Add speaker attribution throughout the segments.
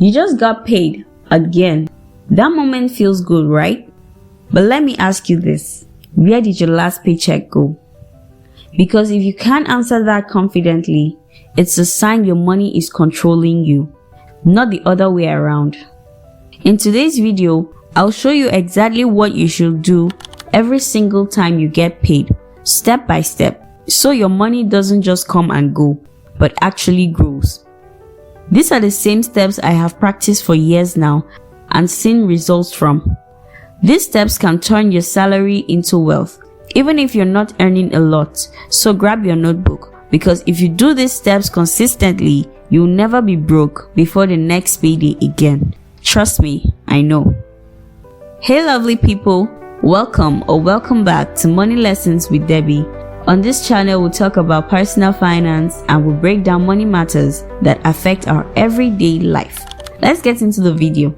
Speaker 1: You just got paid again. That moment feels good, right? But let me ask you this. Where did your last paycheck go? Because if you can't answer that confidently, it's a sign your money is controlling you, not the other way around. In today's video, I'll show you exactly what you should do every single time you get paid, step by step, so your money doesn't just come and go, but actually grows. These are the same steps I have practiced for years now and seen results from. These steps can turn your salary into wealth, even if you're not earning a lot. So grab your notebook, because if you do these steps consistently, you'll never be broke before the next payday again. Trust me, I know. Hey lovely people, welcome back to Money Lessons with Debbie. On this channel, we'll talk about personal finance and we'll break down money matters that affect our everyday life. Let's get into the video.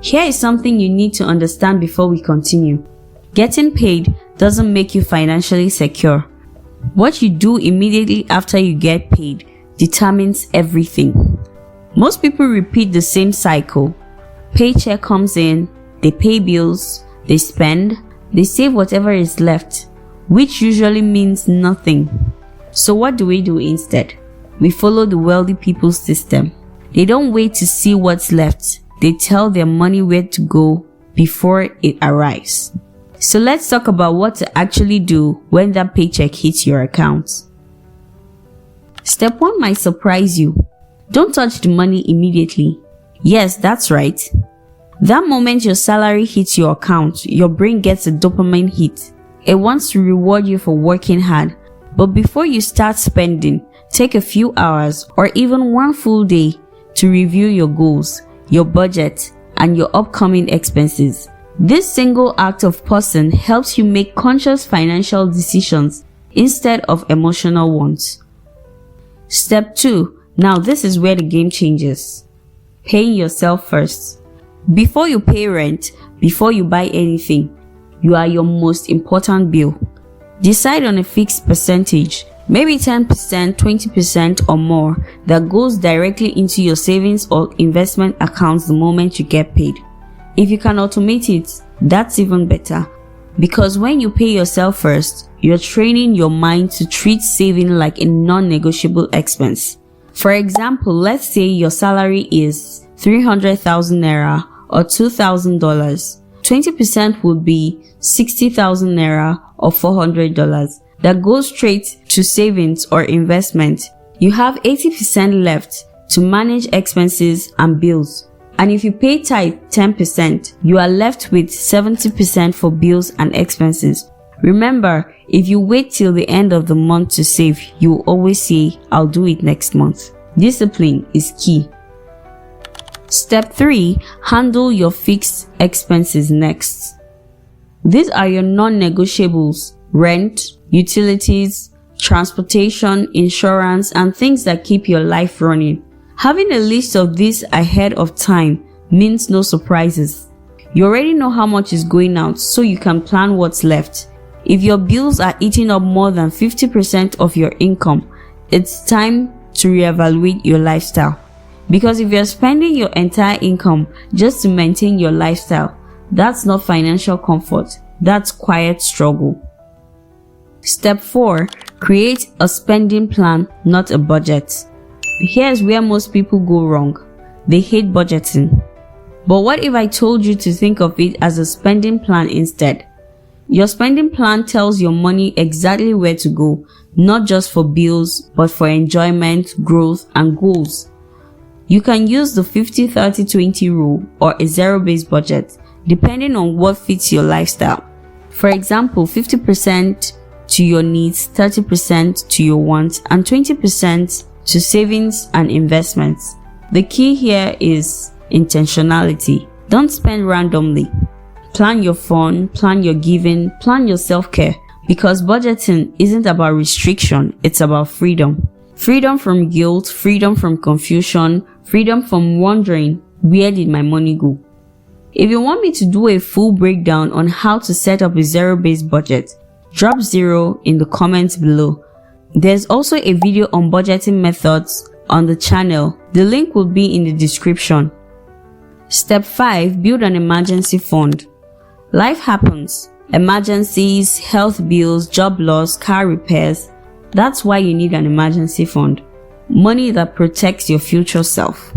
Speaker 1: Here is something you need to understand before we continue. Getting paid doesn't make you financially secure. What you do immediately after you get paid determines everything. Most people repeat the same cycle. Paycheck comes in, they pay bills, they spend, they save whatever is left, which usually means nothing. So what do we do instead? We follow the wealthy people's system. They don't wait to see what's left. They tell their money where to go before it arrives. So let's talk about what to actually do when that paycheck hits your account. Step 1 might surprise you. Don't touch the money immediately. Yes, that's right. That moment your salary hits your account, your brain gets a dopamine hit. It wants to reward you for working hard. But before you start spending, take a few hours or even one full day to review your goals, your budget, and your upcoming expenses. This single act of pausing helps you make conscious financial decisions instead of emotional ones. Step 2. Now this is where the game changes. Paying yourself first. Before you pay rent, before you buy anything, you are your most important bill. Decide on a fixed percentage, maybe 10%, 20% or more, that goes directly into your savings or investment accounts the moment you get paid. If you can automate it, that's even better. Because when you pay yourself first, you're training your mind to treat saving like a non-negotiable expense. For example, let's say your salary is 300,000 naira or $2,000. 20% would be 60,000 naira or $400 that goes straight to savings or investment. You have 80% left to manage expenses and bills. And if you pay tithe 10%, you are left with 70% for bills and expenses. Remember, if you wait till the end of the month to save, you will always say, I'll do it next month. Discipline is key. Step 3. Handle your fixed expenses next. These are your non-negotiables: rent, utilities, transportation, insurance, and things that keep your life running. Having a list of these ahead of time means no surprises. You already know how much is going out, so you can plan what's left. If your bills are eating up more than 50% of your income, it's time to reevaluate your lifestyle. Because if you're spending your entire income just to maintain your lifestyle, that's not financial comfort, that's quiet struggle. Step 4. Create a spending plan, not a budget. Here's where most people go wrong. They hate budgeting. But what if I told you to think of it as a spending plan instead? Your spending plan tells your money exactly where to go, not just for bills, but for enjoyment, growth, and goals. You can use the 50-30-20 rule or a zero-based budget, depending on what fits your lifestyle. For example, 50% to your needs, 30% to your wants, and 20% to savings and investments. The key here is intentionality. Don't spend randomly. Plan your fun, plan your giving, plan your self-care. Because budgeting isn't about restriction, it's about freedom. Freedom from guilt, freedom from confusion, freedom from wondering, where did my money go? If you want me to do a full breakdown on how to set up a zero-based budget, drop 0 in the comments below. There's also a video on budgeting methods on the channel. The link will be in the description. Step 5. Build an emergency fund. Life happens. Emergencies, health bills, job loss, car repairs. That's why you need an emergency fund. Money that protects your future self.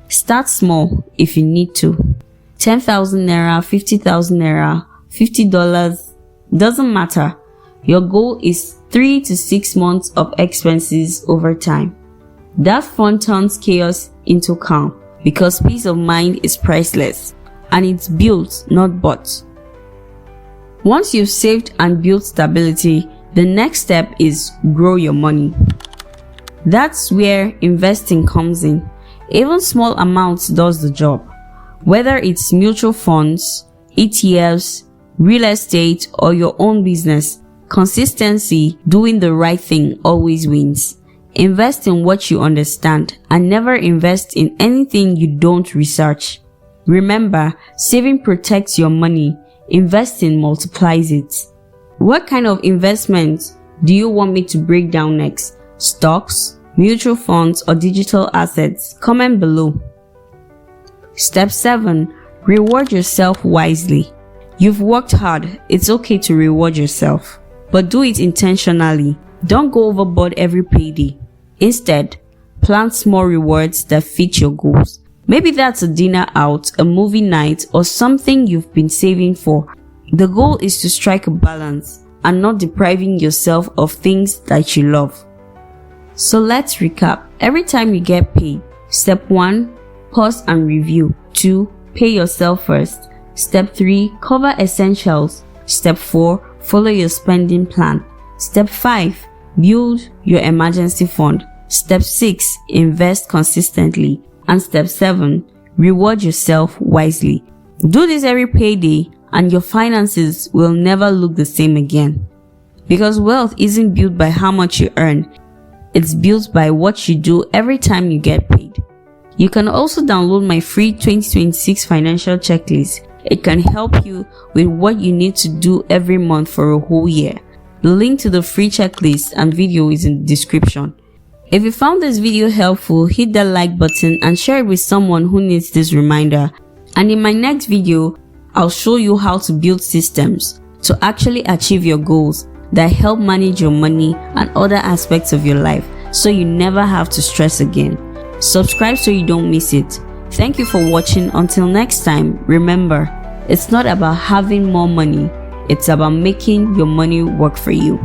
Speaker 1: Start small if you need to. 10,000 naira, 50,000 naira, $50, doesn't matter. Your goal is 3 to 6 months of expenses over time. That fund turns chaos into calm because peace of mind is priceless and it's built, not bought. Once you've saved and built stability, the next step is grow your money. That's where investing comes in. Even small amounts does the job. Whether it's mutual funds, ETFs, real estate, or your own business, consistency, doing the right thing always wins. Invest in what you understand and never invest in anything you don't research. Remember, saving protects your money, investing multiplies it. What kind of investments do you want me to break down next? Stocks, mutual funds, or digital assets? Comment below. Step 7. Reward yourself wisely. You've worked hard, it's okay to reward yourself. But do it intentionally. Don't go overboard every payday. Instead, plan small rewards that fit your goals. Maybe that's a dinner out, a movie night, or something you've been saving for. The goal is to strike a balance and not depriving yourself of things that you love. So let's recap. Every time you get paid, step 1, pause and review. 2, pay yourself first. Step 3, cover essentials. Step 4, follow your spending plan. Step 5, build your emergency fund. Step 6, invest consistently. And step 7, reward yourself wisely. Do this every payday and your finances will never look the same again. Because wealth isn't built by how much you earn. It's built by what you do every time you get paid. You can also download my free 2026 financial checklist. It can help you with what you need to do every month for a whole year. The link to the free checklist and video is in the description. If you found this video helpful, hit that like button and share it with someone who needs this reminder. And in my next video, I'll show you how to build systems to actually achieve your goals that help manage your money and other aspects of your life so you never have to stress again. Subscribe so you don't miss it. Thank you for watching. Until next time, remember, it's not about having more money, it's about making your money work for you.